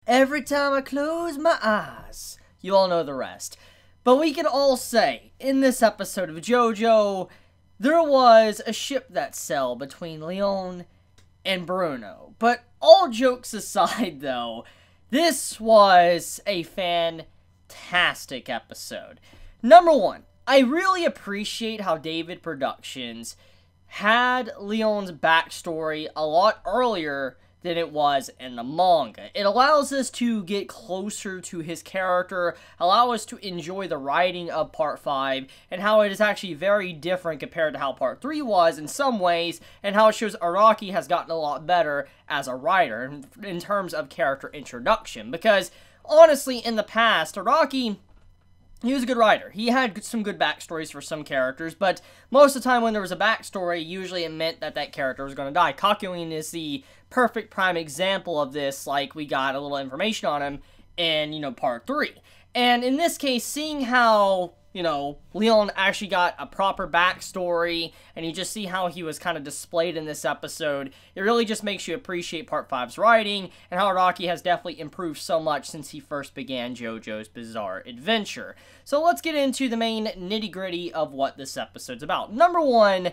Every time I close my eyes, you all know the rest. But we can all say, in this episode of JoJo, there was a ship that sailed between Leon and Bruno. But all jokes aside, though, this was a fantastic episode. Number one, I really appreciate how David Productions had Leon's backstory a lot earlier than it was in the manga. It allows us to get closer to his character, allow us to enjoy the writing of Part 5, and how it is actually very different compared to how Part 3 was in some ways, and how it shows Araki has gotten a lot better as a writer in terms of character introduction. Because, honestly, in the past, Araki, he was a good writer. He had some good backstories for some characters, but most of the time when there was a backstory, usually it meant that that character was going to die. Kakyoin is the perfect prime example of this. Like, we got a little information on him in, Part 3. And in this case, seeing how, Leon actually got a proper backstory, and you just see how he was kind of displayed in this episode, it really just makes you appreciate Part 5's writing, and how Araki has definitely improved so much since he first began JoJo's Bizarre Adventure. So let's get into the main nitty-gritty of what this episode's about. Number one,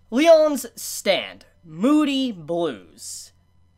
Leon's stand. Moody Blues.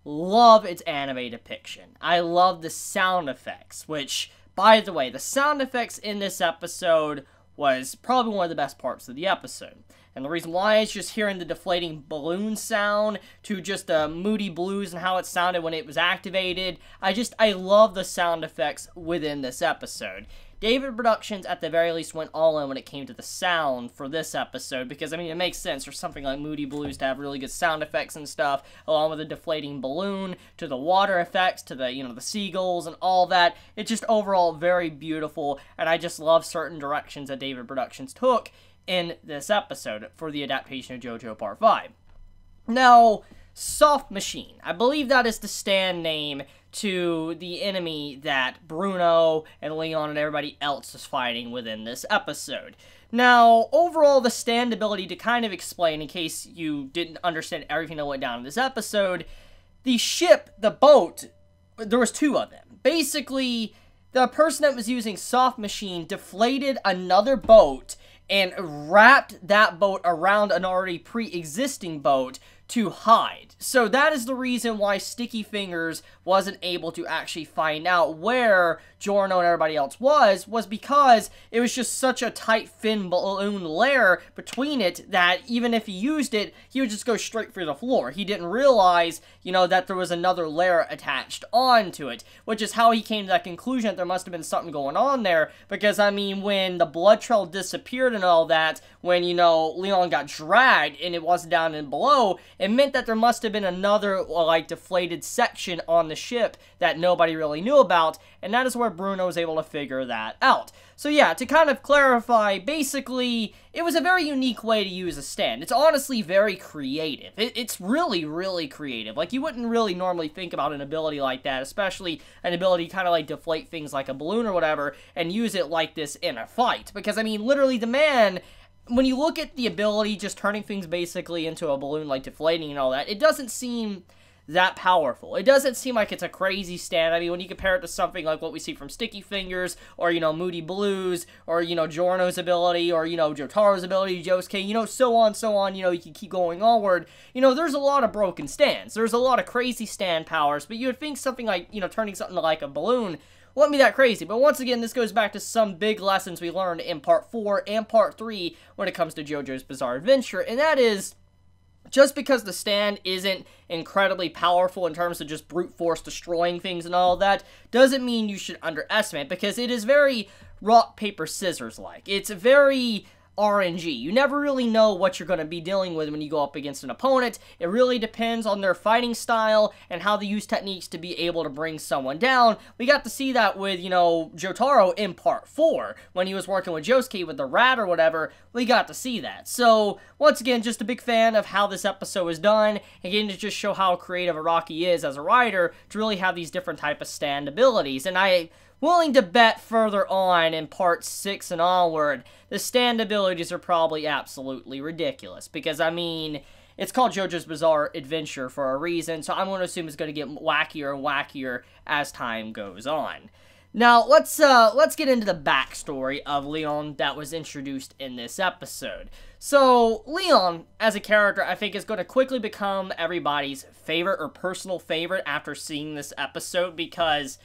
Love its anime depiction. I love the sound effects, which, by the way, the sound effects in this episode was probably one of the best parts of the episode. And the reason why is just hearing the deflating balloon sound to just the Moody Blues and how it sounded when it was activated. I love the sound effects within this episode. David Productions, at the very least, went all in when it came to the sound for this episode, because, it makes sense for something like Moody Blues to have really good sound effects and stuff, along with the deflating balloon, to the water effects, to the, the seagulls and all that. It's just overall very beautiful, and I just love certain directions that David Productions took in this episode for the adaptation of JoJo Part 5. Now, Soft Machine. I believe that is the stand name to the enemy that Bruno and Leon and everybody else is fighting within this episode. Now, overall, the stand ability, to kind of explain in case you didn't understand everything that went down in this episode, the ship, the boat, there was two of them. Basically, the person that was using Soft Machine deflated another boat and wrapped that boat around an already pre-existing boat to hide. So that is the reason why Sticky Fingers wasn't able to actually find out where Giorno and everybody else was because it was just such a tight fin balloon layer between it that even if he used it, he would just go straight for the floor. He didn't realize, that there was another layer attached onto it, which is how he came to that conclusion that there must have been something going on there, because, when the blood trail disappeared and all that, when, Leon got dragged and it wasn't down and below, it meant that there must have been another, deflated section on the ship that nobody really knew about, and that is where Bruno was able to figure that out. So yeah, to kind of clarify, basically, it was a very unique way to use a stand. It's honestly very creative. It's really, really creative. Like, you wouldn't really normally think about an ability like that, especially an ability to kind of, deflate things like a balloon or whatever, and use it like this in a fight. Because, literally, the man, when you look at the ability, just turning things basically into a balloon, deflating and all that, it doesn't seem that powerful. It doesn't seem like it's a crazy stand. When you compare it to something like what we see from Sticky Fingers, or, Moody Blues, or, Giorno's ability, or, Jotaro's ability, Josuke, so on, you can keep going onward. There's a lot of broken stands. There's a lot of crazy stand powers, but you would think something like, turning something like a balloon wouldn't be that crazy. But once again, this goes back to some big lessons we learned in Part 4 and Part 3 when it comes to JoJo's Bizarre Adventure, and that is, just because the stand isn't incredibly powerful in terms of just brute force destroying things and all that, doesn't mean you should underestimate, because it is very rock, paper, scissors-like. It's very RNG. You never really know what you're going to be dealing with when you go up against an opponent. It really depends on their fighting style and how they use techniques to be able to bring someone down. We got to see that with, Jotaro in Part 4, when he was working with Josuke with the rat or whatever. We got to see that. So, once again, just a big fan of how this episode was done, again, to just show how creative Araki is as a writer, to really have these different type of stand abilities. And willing to bet further on in Part 6 and onward, the stand abilities are probably absolutely ridiculous. Because, it's called JoJo's Bizarre Adventure for a reason, so I'm going to assume it's going to get wackier and wackier as time goes on. Now, let's get into the backstory of Leon that was introduced in this episode. So, Leon, as a character, I think is going to quickly become everybody's favorite or personal favorite after seeing this episode, because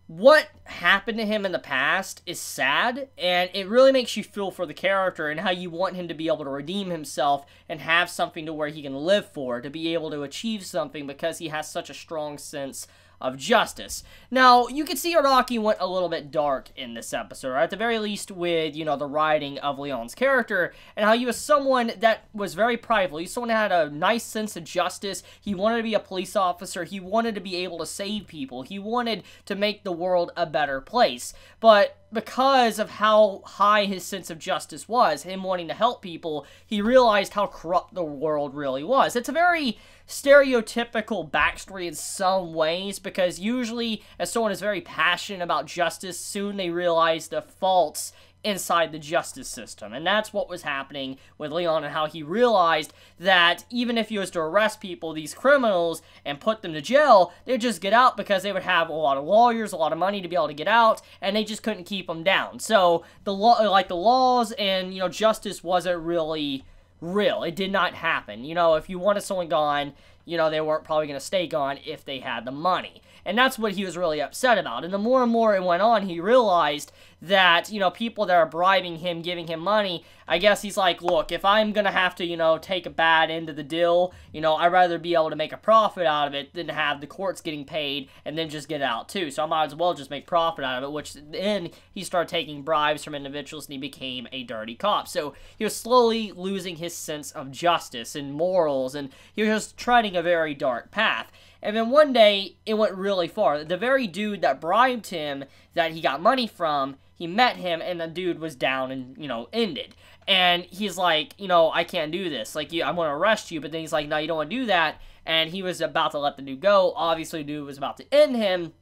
what happened to him in the past is sad, and it really makes you feel for the character and how you want him to be able to redeem himself and have something to where he can live for, to be able to achieve something because he has such a strong sense of justice. Now, you can see Araki went a little bit dark in this episode, or at the very least with, you know, the writing of Leon's character, and how he was someone that was very prideful. He's someone that had a nice sense of justice. He wanted to be a police officer. He wanted to be able to save people. He wanted to make the world a better place. But because of how high his sense of justice was, him wanting to help people, he realized how corrupt the world really was. It's a very stereotypical backstory in some ways, because usually as someone is very passionate about justice, soon they realize the faults inside the justice system. And that's what was happening with Leon, and how he realized that even if he was to arrest people, these criminals, and put them to jail, they'd just get out because they would have a lot of lawyers, a lot of money to be able to get out, and they just couldn't keep them down. So the laws and, you know, justice wasn't really real. It did not happen. You know, if you wanted someone gone, you know, they weren't probably going to stay gone if they had the money. And that's what he was really upset about. And the more and more it went on, he realized that, you know, people that are bribing him, giving him money, I guess he's like, look, if I'm going to have to, you know, take a bad end of the deal, you know, I'd rather be able to make a profit out of it than have the courts getting paid and then just get out too. So I might as well just make profit out of it, which then he started taking bribes from individuals and he became a dirty cop. So he was slowly losing his sense of justice and morals, and he was just treading a very dark path. And then one day, it went really far. The very dude that bribed him, that he got money from, he met him, and the dude was down and, you know, ended. And he's like, you know, I can't do this. Like, I'm going to arrest you. But then he's like, no, you don't want to do that. And he was about to let the dude go. Obviously, the dude was about to end him.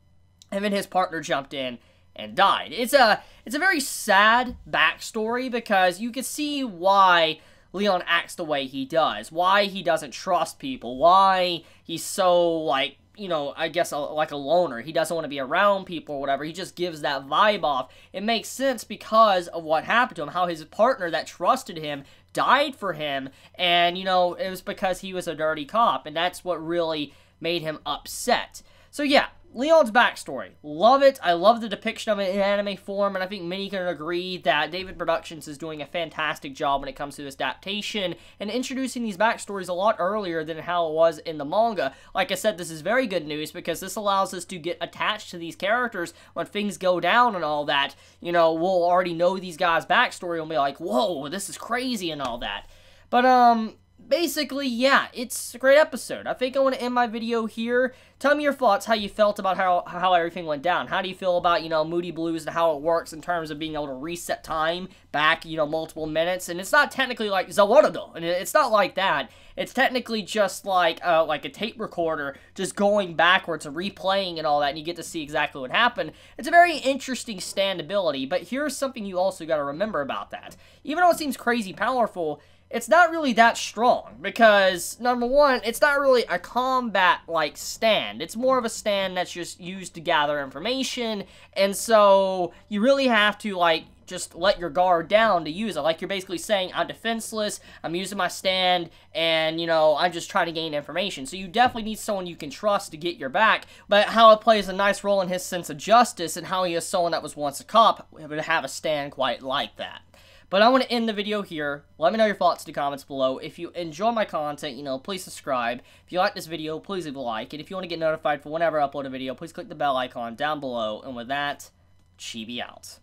And then his partner jumped in and died. It's a very sad backstory, because you can see why Leon acts the way he does, why he doesn't trust people, why he's so, like, you know, I guess like a loner. He doesn't want to be around people or whatever. He just gives that vibe off. It makes sense because of what happened to him, how his partner that trusted him died for him, and, you know, it was because he was a dirty cop, and that's what really made him upset. So yeah, Leon's backstory. Love it. I love the depiction of it in anime form, and I think many can agree that David Productions is doing a fantastic job when it comes to this adaptation and introducing these backstories a lot earlier than how it was in the manga. Like I said, this is very good news, because this allows us to get attached to these characters when things go down and all that. You know, we'll already know these guys' backstory and be like, whoa, this is crazy and all that. But, basically, yeah, it's a great episode. I think I want to end my video here. Tell me your thoughts, how you felt about how everything went down. How do you feel about, you know, Moody Blues and how it works in terms of being able to reset time back, you know, multiple minutes. And it's not technically like Zawarado, and it's not like that. It's technically just like a tape recorder just going backwards and replaying and all that, and you get to see exactly what happened. It's a very interesting stand ability, but here's something you also got to remember about that. Even though it seems crazy powerful, it's not really that strong, because, number one, it's not really a combat-like stand. It's more of a stand that's just used to gather information, and so you really have to, like, just let your guard down to use it. Like, you're basically saying, I'm defenseless, I'm using my stand, and, you know, I'm just trying to gain information. So you definitely need someone you can trust to get your back, but how it plays a nice role in his sense of justice, and how he is someone that was once a cop, would have a stand quite like that. But I want to end the video here. Let me know your thoughts in the comments below. If you enjoy my content, you know, please subscribe. If you like this video, please leave a like. And if you want to get notified for whenever I upload a video, please click the bell icon down below. And with that, Chibi out.